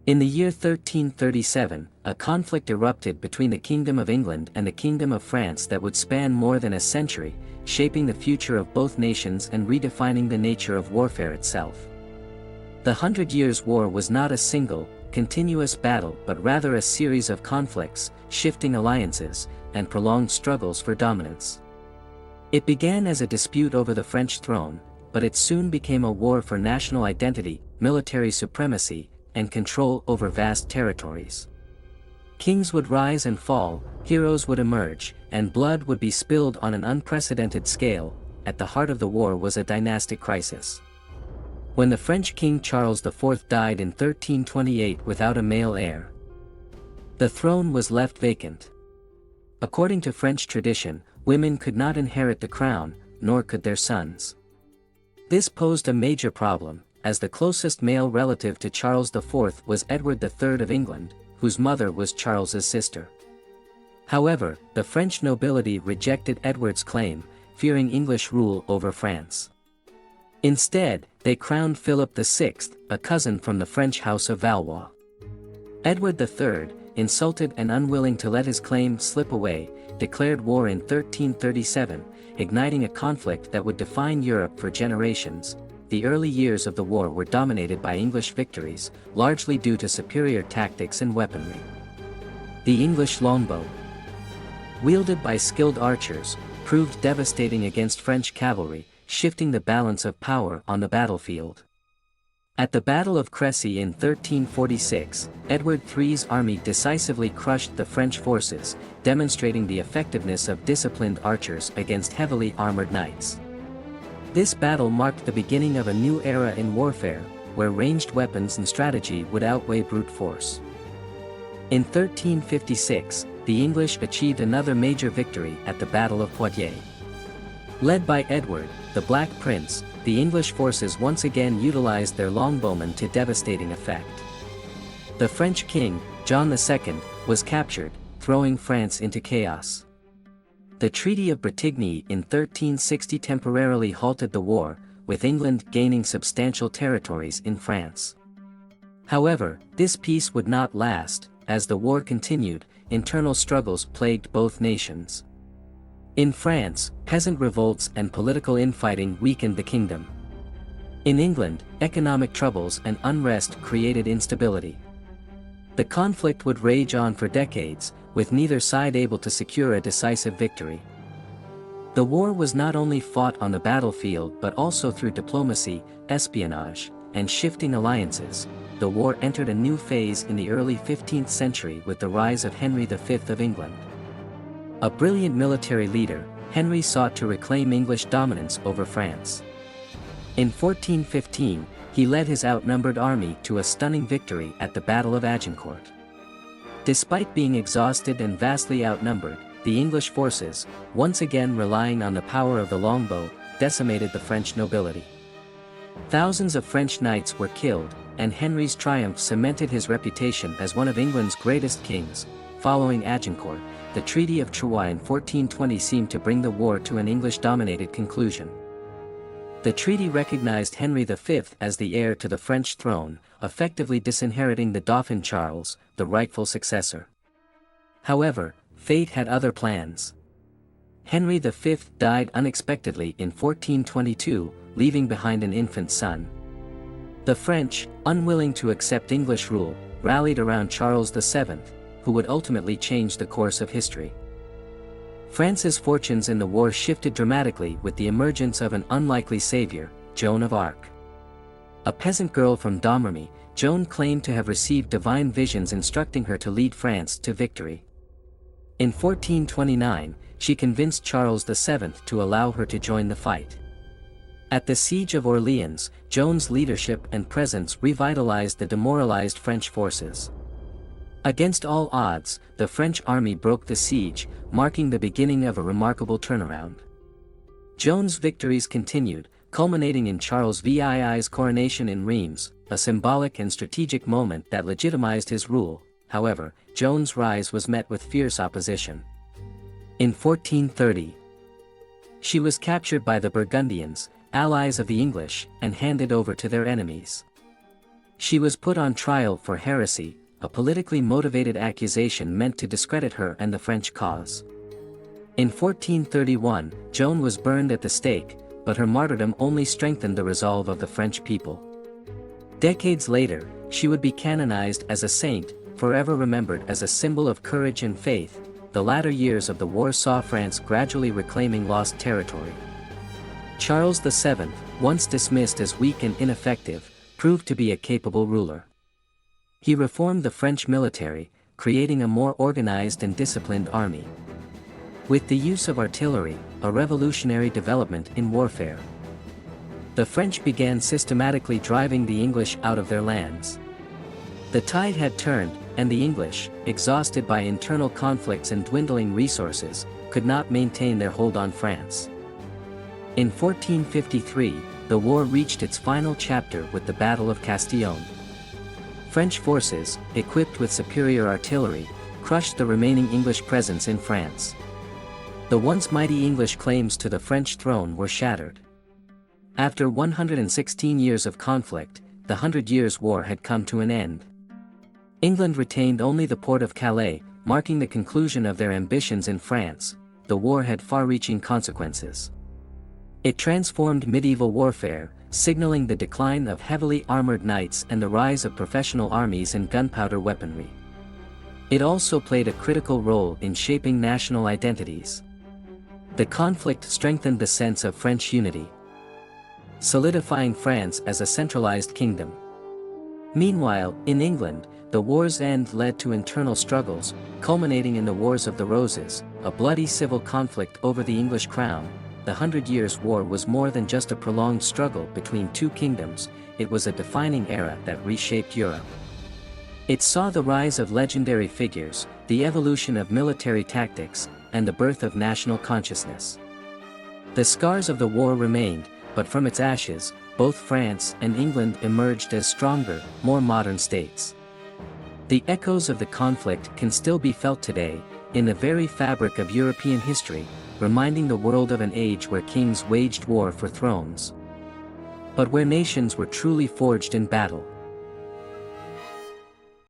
In the year 1337, a conflict erupted between the Kingdom of England and the Kingdom of France that would span more than a century, shaping the future of both nations and redefining the nature of warfare itself. The Hundred Years' War was not a single, continuous battle but rather a series of conflicts, shifting alliances, and prolonged struggles for dominance. It began as a dispute over the French throne, but it soon became a war for national identity, military supremacy, and control over vast territories. Kings would rise and fall, heroes would emerge, and blood would be spilled on an unprecedented scale. At the heart of the war was a dynastic crisis. When the French King Charles IV died in 1328 without a male heir, the throne was left vacant. According to French tradition, women could not inherit the crown, nor could their sons. This posed a major problem, as the closest male relative to Charles IV was Edward III of England, whose mother was Charles's sister. However, the French nobility rejected Edward's claim, fearing English rule over France. Instead, they crowned Philip VI, a cousin from the French House of Valois. Edward III, insulted and unwilling to let his claim slip away, declared war in 1337, igniting a conflict that would define Europe for generations. The early years of the war were dominated by English victories, largely due to superior tactics and weaponry. The English longbow, wielded by skilled archers, proved devastating against French cavalry, shifting the balance of power on the battlefield. At the Battle of Crécy in 1346, Edward III's army decisively crushed the French forces, demonstrating the effectiveness of disciplined archers against heavily armored knights. This battle marked the beginning of a new era in warfare, where ranged weapons and strategy would outweigh brute force. In 1356, the English achieved another major victory at the Battle of Poitiers. Led by Edward, the Black Prince, the English forces once again utilized their longbowmen to devastating effect. The French king, John II, was captured, throwing France into chaos. The Treaty of Bretigny in 1360 temporarily halted the war, with England gaining substantial territories in France. However, this peace would not last. As the war continued, internal struggles plagued both nations. In France, peasant revolts and political infighting weakened the kingdom. In England, economic troubles and unrest created instability. The conflict would rage on for decades, with neither side able to secure a decisive victory. The war was not only fought on the battlefield but also through diplomacy, espionage, and shifting alliances. The war entered a new phase in the early 15th century with the rise of Henry V of England. A brilliant military leader, Henry sought to reclaim English dominance over France. In 1415, he led his outnumbered army to a stunning victory at the Battle of Agincourt. Despite being exhausted and vastly outnumbered, the English forces, once again relying on the power of the longbow, decimated the French nobility. Thousands of French knights were killed, and Henry's triumph cemented his reputation as one of England's greatest kings. Following Agincourt, the Treaty of Troyes in 1420 seemed to bring the war to an English-dominated conclusion. The treaty recognized Henry V as the heir to the French throne, effectively disinheriting the Dauphin Charles, the rightful successor. However, fate had other plans. Henry V died unexpectedly in 1422, leaving behind an infant son. The French, unwilling to accept English rule, rallied around Charles VII, who would ultimately change the course of history. France's fortunes in the war shifted dramatically with the emergence of an unlikely savior, Joan of Arc. A peasant girl from Domremy, Joan claimed to have received divine visions instructing her to lead France to victory. In 1429, she convinced Charles VII to allow her to join the fight. At the Siege of Orleans, Joan's leadership and presence revitalized the demoralized French forces. Against all odds, the French army broke the siege, marking the beginning of a remarkable turnaround. Joan's victories continued, culminating in Charles VII's coronation in Reims, a symbolic and strategic moment that legitimized his rule. However, Joan's rise was met with fierce opposition. In 1430, she was captured by the Burgundians, allies of the English, and handed over to their enemies. She was put on trial for heresy, a politically motivated accusation meant to discredit her and the French cause. In 1431, Joan was burned at the stake, but her martyrdom only strengthened the resolve of the French people. Decades later, she would be canonized as a saint, forever remembered as a symbol of courage and faith. The latter years of the war saw France gradually reclaiming lost territory. Charles VII, once dismissed as weak and ineffective, proved to be a capable ruler. He reformed the French military, creating a more organized and disciplined army. With the use of artillery, a revolutionary development in warfare, the French began systematically driving the English out of their lands. The tide had turned, and the English, exhausted by internal conflicts and dwindling resources, could not maintain their hold on France. In 1453, the war reached its final chapter with the Battle of Castillon. French forces, equipped with superior artillery, crushed the remaining English presence in France. The once mighty English claims to the French throne were shattered. After 116 years of conflict, the Hundred Years' War had come to an end. England retained only the port of Calais, marking the conclusion of their ambitions in France. The war had far-reaching consequences. It transformed medieval warfare, signaling the decline of heavily armored knights and the rise of professional armies and gunpowder weaponry. It also played a critical role in shaping national identities. The conflict strengthened the sense of French unity, solidifying France as a centralized kingdom. Meanwhile, in England, the war's end led to internal struggles, culminating in the Wars of the Roses, a bloody civil conflict over the English crown. The Hundred Years' War was more than just a prolonged struggle between two kingdoms, it was a defining era that reshaped Europe. It saw the rise of legendary figures, the evolution of military tactics, and the birth of national consciousness. The scars of the war remained, but from its ashes, both France and England emerged as stronger, more modern states. The echoes of the conflict can still be felt today, in the very fabric of European history, reminding the world of an age where kings waged war for thrones, but where nations were truly forged in battle.